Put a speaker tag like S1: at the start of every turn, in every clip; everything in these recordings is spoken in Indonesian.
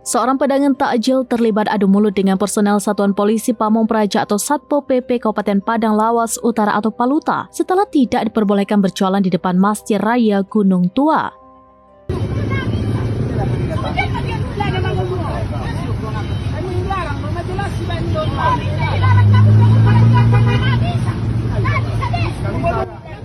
S1: Seorang pedagang takjil terlibat adu mulut dengan personel Satuan Polisi Pamong Praja atau Satpol PP Kabupaten Padang Lawas Utara atau Paluta setelah tidak diperbolehkan berjualan di depan Masjid Raya Gunung Tua.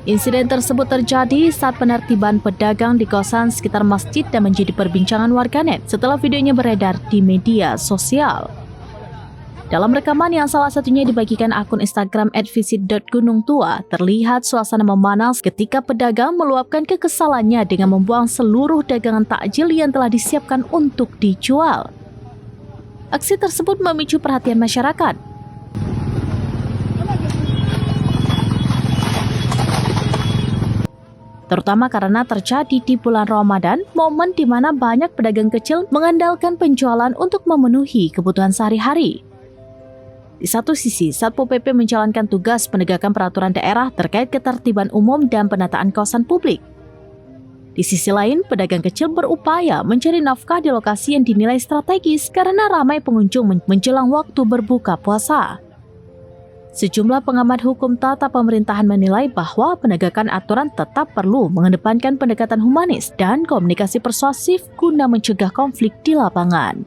S1: Insiden tersebut terjadi saat penertiban pedagang di kawasan sekitar masjid dan menjadi perbincangan warganet setelah videonya beredar di media sosial. Dalam rekaman yang salah satunya dibagikan akun Instagram @visit.gunungtua, terlihat suasana memanas ketika pedagang meluapkan kekesalannya dengan membuang seluruh dagangan takjil yang telah disiapkan untuk dijual. Aksi tersebut memicu perhatian masyarakat. Terutama karena terjadi di bulan Ramadan, momen di mana banyak pedagang kecil mengandalkan penjualan untuk memenuhi kebutuhan sehari-hari. Di satu sisi, Satpol PP menjalankan tugas penegakan peraturan daerah terkait ketertiban umum dan penataan kawasan publik. Di sisi lain, pedagang kecil berupaya mencari nafkah di lokasi yang dinilai strategis karena ramai pengunjung menjelang waktu berbuka puasa. Sejumlah pengamat hukum tata pemerintahan menilai bahwa penegakan aturan tetap perlu mengedepankan pendekatan humanis dan komunikasi persuasif guna mencegah konflik di lapangan.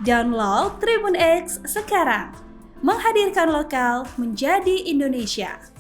S2: Download Tribun X sekarang, menghadirkan lokal menjadi Indonesia.